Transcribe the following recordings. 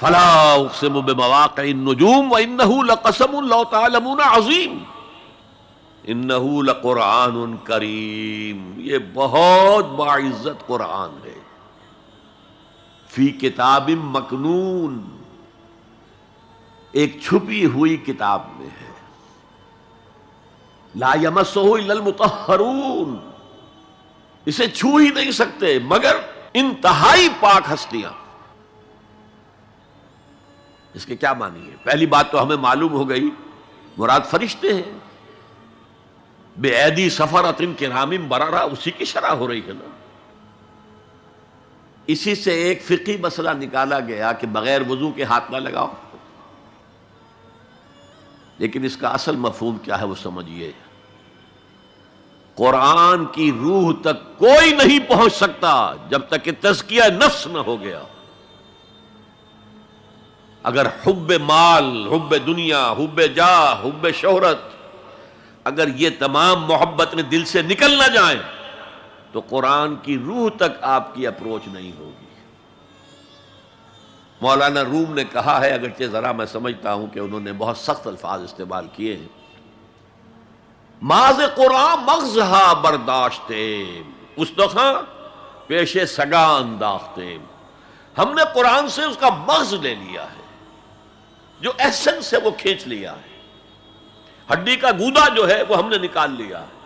فلا اقسم بمواقع النجوم وانه لقسم لو تعلمون عظیم انه لقرآن کریم، یہ بہت باعزت قرآن ہے، فی کتاب مکنون، ایک چھپی ہوئی کتاب میں ہے، لا یمسہ الا المطہرون، اسے چھو ہی نہیں سکتے مگر انتہائی پاک ہستیاں۔ اس کے کیا معنی ہے؟ پہلی بات تو ہمیں معلوم ہو گئی، مراد فرشتے ہیں، بے ایدی سفرۃ کرام بررہ، اسی کی شرح ہو رہی ہے نا۔ اسی سے ایک فقہی مسئلہ نکالا گیا کہ بغیر وضو کے ہاتھ نہ لگاؤ، لیکن اس کا اصل مفہوم کیا ہے وہ سمجھیے۔ قرآن کی روح تک کوئی نہیں پہنچ سکتا جب تک کہ تزکیہ نفس نہ ہو گیا۔ اگر حب مال، حب دنیا، حب جاہ، حب شہرت، اگر یہ تمام محبت نے دل سے نکل نہ جائیں تو قرآن کی روح تک آپ کی اپروچ نہیں ہوگی۔ مولانا روم نے کہا ہے، اگرچہ ذرا میں سمجھتا ہوں کہ انہوں نے بہت سخت الفاظ استعمال کیے ہیں، ماز قرآن مغزہا برداشتے استخاں پیش سگا انداختے، ہم نے قرآن سے اس کا مغز لے لیا ہے، جو ایسنس ہے وہ کھینچ لیا ہے، ہڈی کا گودا جو ہے وہ ہم نے نکال لیا ہے،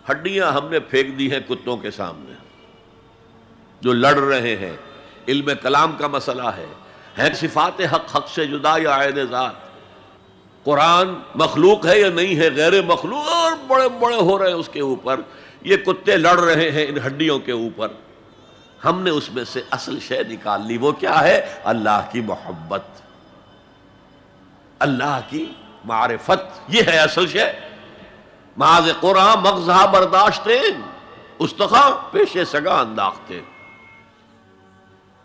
ہڈیاں ہم نے پھینک دی ہیں کتوں کے سامنے جو لڑ رہے ہیں۔ علم کلام کا مسئلہ ہے صفات حق حق سے جدا یا عین ذات، قرآن مخلوق ہے یا نہیں ہے، غیر مخلوق، اور بڑے بڑے ہو رہے ہیں اس کے اوپر، یہ کتے لڑ رہے ہیں ان ہڈیوں کے اوپر۔ ہم نے اس میں سے اصل شے نکال لی، وہ کیا ہے؟ اللہ کی محبت، اللہ کی معرفت، یہ ہے اصل شے۔ معاذ قرآن مغزہ برداشتے استخاں پیش سگا انداختے۔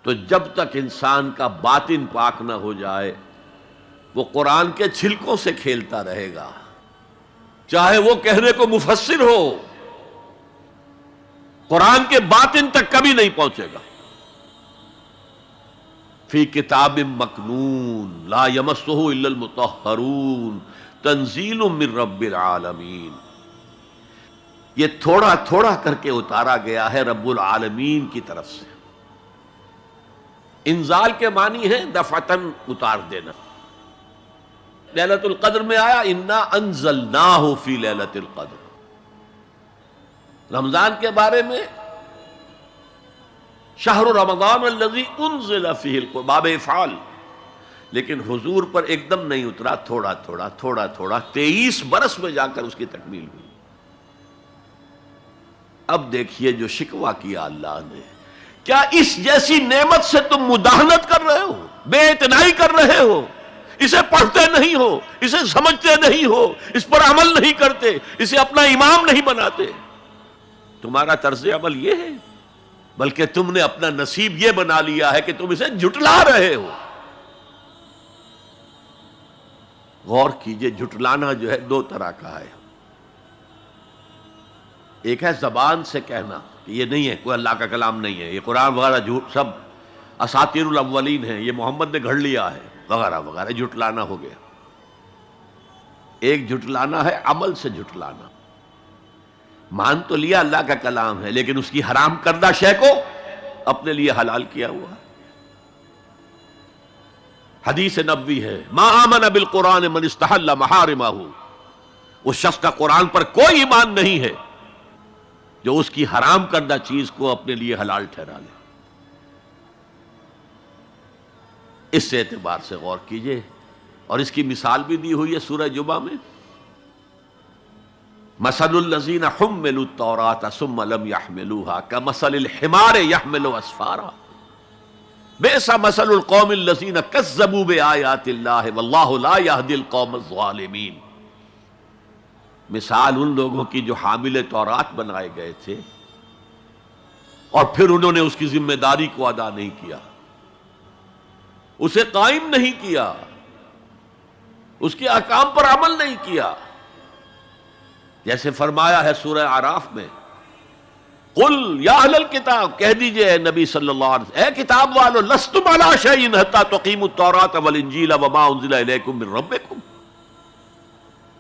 تو جب تک انسان کا باطن پاک نہ ہو جائے وہ قرآن کے چھلکوں سے کھیلتا رہے گا، چاہے وہ کہنے کو مفسر ہو، قرآن کے باطن تک کبھی نہیں پہنچے گا۔ فی کتاب مکنون لا یمسہ الا المطہرون تنزیل من رب العالمین، یہ تھوڑا تھوڑا کر کے اتارا گیا ہے رب العالمین کی طرف سے۔ انزال کے معنی ہے دفعتاً اتار دینا۔ لیلۃ القدر میں آیا انا انزلناہ فی لیلۃ القدر، رمضان کے بارے میں شہر رمضان الذی انزل فیہ القرآن، باب افعال، لیکن حضور پر ایک دم نہیں اترا، تھوڑا تھوڑا تھوڑا تھوڑا 23 برس میں جا کر اس کی تکمیل ہوئی۔ اب دیکھیے جو شکوہ کیا اللہ نے، کیا اس جیسی نعمت سے تم مداہنت کر رہے ہو، بے اعتنائی کر رہے ہو، اسے پڑھتے نہیں ہو، اسے سمجھتے نہیں ہو، اس پر عمل نہیں کرتے، اسے اپنا امام نہیں بناتے؟ تمہارا طرز عمل یہ ہے، بلکہ تم نے اپنا نصیب یہ بنا لیا ہے کہ تم اسے جھٹلا رہے ہو۔ غور کیجئے، جھٹلانا جو ہے دو طرح کا ہے، ایک ہے زبان سے کہنا کہ یہ نہیں ہے، کوئی اللہ کا کلام نہیں ہے، یہ قرآن وغیرہ جھوٹ سب اساطیر الاولین ہیں، یہ محمد نے گھڑ لیا ہے وغیرہ وغیرہ، جھٹلانا ہو گیا۔ ایک جھٹلانا ہے عمل سے جھٹلانا، مان تو لیا اللہ کا کلام ہے لیکن اس کی حرام کردہ شے کو اپنے لیے حلال کیا ہوا۔ حدیث نبوی ہے ما آمن بالقرآن من استحل محارمہ، اس شخص کا قرآن پر کوئی ایمان نہیں ہے جو اس کی حرام کردہ چیز کو اپنے لیے حلال ٹھہرا لے۔ اس اعتبار سے غور کیجئے، اور اس کی مثال بھی دی ہوئی ہے سورہ جمعہ میں، مثل الذین حملوا التوراۃ ثم لم يحملوها كمثل الحمار يحمل اسفارا بئس مثل القوم الذین کذبوا بآیات اللہ واللہ لا يهدی القوم الظالمین۔ مثال ان لوگوں کی جو حامل تورات بنائے گئے تھے اور پھر انہوں نے اس کی ذمہ داری کو ادا نہیں کیا، اسے قائم نہیں کیا، اس کے احکام پر عمل نہیں کیا۔ جیسے فرمایا ہے سورہ اعراف میں قل یا اہل الکتاب، کہہ دیجئے اے نبی صلی اللہ علیہ وسلم، اے کتاب والو، لستم علی شیء حتی تقیموا التوراۃ والانجیل وما انزل الیکم من ربکم،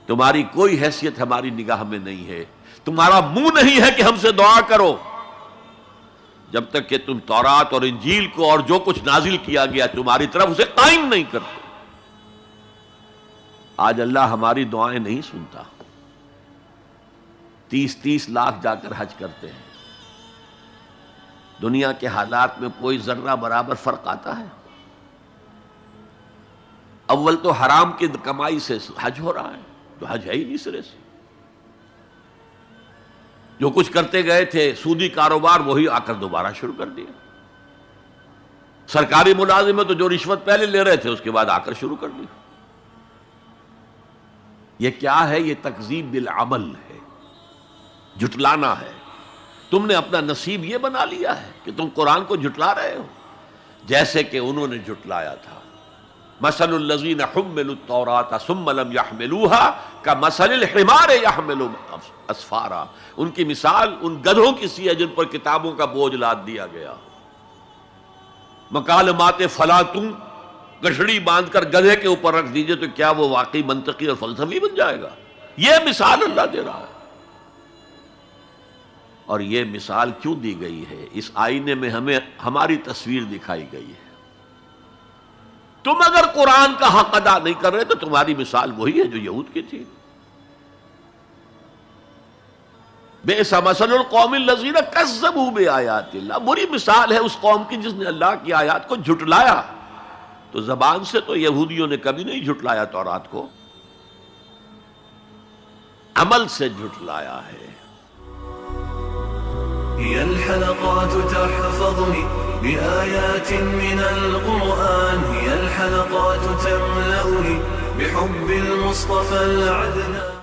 تمہاری کوئی حیثیت ہماری نگاہ میں نہیں ہے، تمہارا منہ نہیں ہے کہ ہم سے دعا کرو جب تک کہ تم تورات اور انجیل کو اور جو کچھ نازل کیا گیا تمہاری طرف اسے قائم نہیں کرتے۔ آج اللہ ہماری دعائیں نہیں سنتا، 30 لاکھ جا کر حج کرتے ہیں، دنیا کے حالات میں کوئی ذرہ برابر فرق آتا ہے؟ اول تو حرام کی کمائی سے حج ہو رہا ہے، تو حج ہے ہی نہیں سرے سے، جو کچھ کرتے گئے تھے سودی کاروبار وہی آ کر دوبارہ شروع کر دیا، سرکاری ملازم تو جو رشوت پہلے لے رہے تھے اس کے بعد آ کر شروع کر دی۔ یہ کیا ہے؟ یہ تکذیب بالعمل ہے، جھٹلانا ہے۔ تم نے اپنا نصیب یہ بنا لیا ہے کہ تم قرآن کو جھٹلا رہے ہو، جیسے کہ انہوں نے جھٹلایا تھا۔ مثل الذین حملوا التوراۃ ثم لم يحملوها كمثل الحمار يحمل اسفارا، ان کی مثال ان گدھوں کی سی ہے جن پر کتابوں کا بوجھ لاد دیا گیا۔ مکالمات فلاں تم گٹھڑی باندھ کر گدھے کے اوپر رکھ دیجئے تو کیا وہ واقعی منطقی اور فلسفی بن جائے گا؟ یہ مثال اللہ دے رہا ہے۔ اور یہ مثال کیوں دی گئی ہے؟ اس آئینے میں ہمیں ہماری تصویر دکھائی گئی ہے۔ تم اگر قرآن کا حق ادا نہیں کر رہے تو تمہاری مثال وہی ہے جو یہود کی تھی۔ بئس مثل القوم الذین کذبوا بآیات اللہ، بری مثال ہے اس قوم کی جس نے اللہ کی آیات کو جھٹلایا۔ تو زبان سے تو یہودیوں نے کبھی نہیں جھٹلایا تورات کو، عمل سے جھٹلایا ہے۔ هي الحلقات تحفظني بآيات من القرآن، هي الحلقات تملأني بحب المصطفى العدنان.